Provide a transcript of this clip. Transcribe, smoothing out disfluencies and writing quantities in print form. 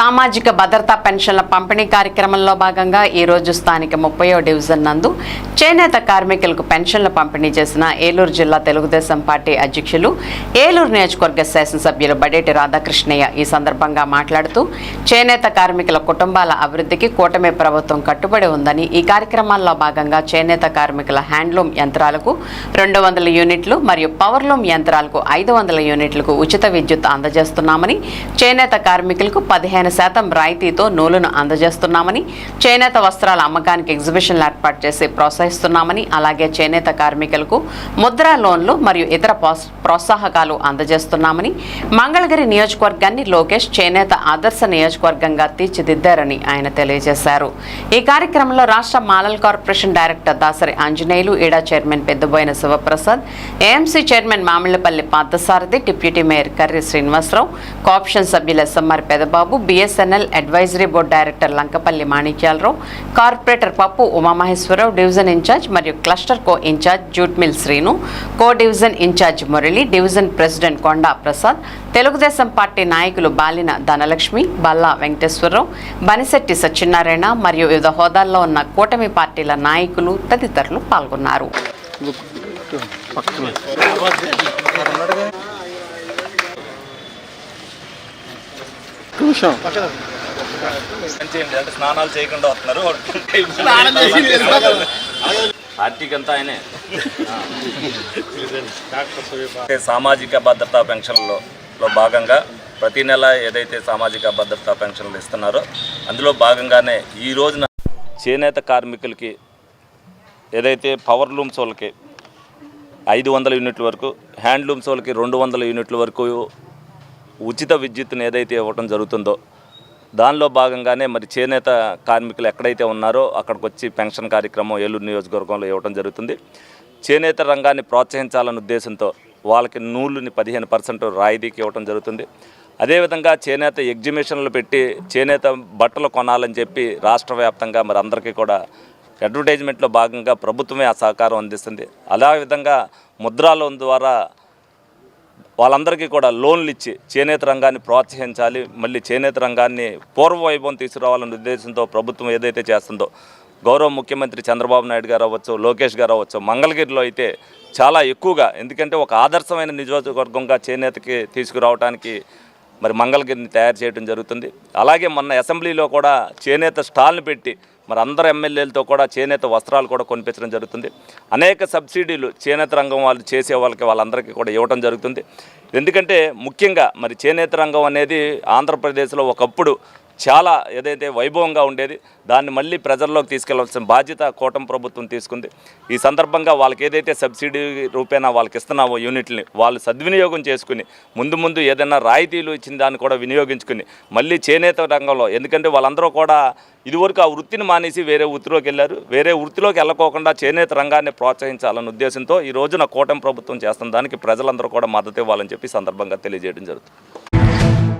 సామాజిక భద్రతా పెన్షన్ల పంపిణీ కార్యక్రమంలో భాగంగా ఈ రోజు స్థానిక 30వ డివిజన్ నందు చేనేత కార్మికులకు పెన్షన్ల పంపిణీ చేసిన ఏలూరు జిల్లా తెలుగుదేశం పార్టీ అధ్యక్షులు ఏలూరు నియోజకవర్గ శాసనసభ్యులు బడేటి రాధాకృష్ణయ్య ఈ సందర్భంగా మాట్లాడుతూ చేనేత కార్మికుల కుటుంబాల అభివృద్ధికి కూటమి ప్రభుత్వం కట్టుబడి ఉందని ఈ కార్యక్రమాల్లో భాగంగా చేనేత కార్మికుల హ్యాండ్లూమ్ యంత్రాలకు 200 యూనిట్లు మరియు పవర్లూమ్ యంత్రాలకు 500 యూనిట్లకు ఉచిత విద్యుత్ అందజేస్తున్నామని చేనేత కార్మికులకు 15% రాయితీతో నూలును అందజేస్తున్నామని చేనేత వస్త్రాల అమ్మకానికి ఎగ్జిబిషన్లు ఏర్పాటు చేసి ప్రోత్సహిస్తున్నామని అలాగే చేనేత కార్మికులకు ముద్రా లోన్లు మరియు ఇతర ప్రోత్సాహకాలు అందజేస్తున్నామని మంగళగిరి నియోజకవర్గాన్ని లోకేష్ చేనేత ఆదర్శ నియోజకవర్గంగా తీర్చిదిద్దారని ఆయన తెలియజేశారు. ఈ కార్యక్రమంలో రాష్ట్ర మాలల్ కార్పొరేషన్ డైరెక్టర్ దాసరి ఆంజనేయులు, ఈడా chairman Peddaboina Sivaprasad, AMC chairman Mamillapalli Parthasarathi, deputy mayor Karri Srinivasarao, co option సభ్యులు SMR Pedababu, BSNL advisory board director Lankapalli Manikyalarao, corporator Pappu Umamaheswararao, division incharge మరియు cluster co incharge jute mill Srinu, co division incharge Murali, division president Konda Prasad, Telugu Desam party నాయకులు బాలిన ధనలక్ష్మి, బల్లా వెంకటేశ్వరరావు, బనిశెట్టి సత్యనారాయణ మరియు వివిధ హోదాల్లో ఉన్న కూటమి పార్టీల నాయకులు తదితరులు పాల్గొన్నారు. స్నానాలు చేయకుండా వస్తున్నారు పార్టీకి అంతా ఆయనే. సామాజిక భద్రతా పెన్షన్లో భాగంగా ప్రతి నెల ఏదైతే సామాజిక భద్రతా పెన్షన్లు ఇస్తున్నారో అందులో భాగంగానే ఈ రోజున చేనేత కార్మికులకి ఏదైతే పవర్ లూమ్స్ వాళ్ళకి 500 యూనిట్ల వరకు, హ్యాండ్లూమ్స్ వాళ్ళకి 200 యూనిట్ల వరకు ఉచిత విద్యుత్తును ఏదైతే ఇవ్వడం జరుగుతుందో దానిలో భాగంగానే మరి చేనేత కార్మికులు ఎక్కడైతే ఉన్నారో అక్కడికి వచ్చి పెన్షన్ కార్యక్రమం ఏలూరు నియోజకవర్గంలో ఇవ్వడం జరుగుతుంది. చేనేత రంగాన్ని ప్రోత్సహించాలనే ఉద్దేశంతో వాళ్ళకి నూలుని 15% రాయితీకి ఇవ్వడం జరుగుతుంది. అదేవిధంగా చేనేత ఎగ్జిబిషన్లు పెట్టి చేనేత బట్టలు కొనాలని చెప్పి రాష్ట్ర వ్యాప్తంగా మరి అందరికీ కూడా అడ్వర్టైజ్మెంట్లో భాగంగా ప్రభుత్వమే ఆ సహకారం అందిస్తుంది. అదేవిధంగా ముద్రా లోన్ ద్వారా వాళ్ళందరికీ కూడా లోన్లు ఇచ్చి చేనేత రంగాన్ని ప్రోత్సహించాలి, మళ్ళీ చేనేత రంగాన్ని పూర్వవైభవం తీసుకురావాలనే ఉద్దేశంతో ప్రభుత్వం ఏదైతే చేస్తుందో గౌరవ ముఖ్యమంత్రి చంద్రబాబు నాయుడు గారు అవ్వచ్చు, లోకేష్ గారు అవ్వచ్చు, మంగళగిరిలో అయితే చాలా ఎక్కువగా, ఎందుకంటే ఒక ఆదర్శమైన నియోజకవర్గంగా చేనేతకి తీసుకురావడానికి మరి మంగళగిరిని తయారు చేయడం జరుగుతుంది. అలాగే మొన్న అసెంబ్లీలో కూడా చేనేత స్టాల్ని పెట్టి మరి అందరు ఎమ్మెల్యేలతో కూడా చేనేత వస్త్రాలు కూడా కొనిపించడం జరుగుతుంది. అనేక సబ్సిడీలు చేనేత రంగం వాళ్ళు చేసే వాళ్ళందరికీ కూడా ఇవ్వడం జరుగుతుంది. ఎందుకంటే ముఖ్యంగా మరి చేనేత రంగం అనేది ఆంధ్రప్రదేశ్లో ఒకప్పుడు చాలా ఏదైతే వైభవంగా ఉండేది దాన్ని మళ్ళీ ప్రజల్లోకి తీసుకెళ్లాల్సిన బాధ్యత కూటమి ప్రభుత్వం తీసుకుంది. ఈ సందర్భంగా వాళ్ళకి ఏదైతే సబ్సిడీ రూపేణా వాళ్ళకి ఇస్తున్నామో యూనిట్ని వాళ్ళు సద్వినియోగం చేసుకుని ముందు ఏదైనా రాయితీలు ఇచ్చిన దాన్ని కూడా వినియోగించుకుని మళ్ళీ చేనేత రంగంలో, ఎందుకంటే వాళ్ళందరూ కూడా ఇదివరకు ఆ వృత్తిని మానేసి వేరే వృత్తిలోకి వెళ్ళారు. వేరే వృత్తిలోకి వెళ్ళకోకుండా చేనేత రంగాన్ని ప్రోత్సహించాలన్న ఉద్దేశంతో ఈ రోజున కూటమి ప్రభుత్వం చేస్తున్న దానికి ప్రజలందరూ కూడా మద్దతు ఇవ్వాలని చెప్పి సందర్భంగా తెలియజేయడం జరుగుతుంది.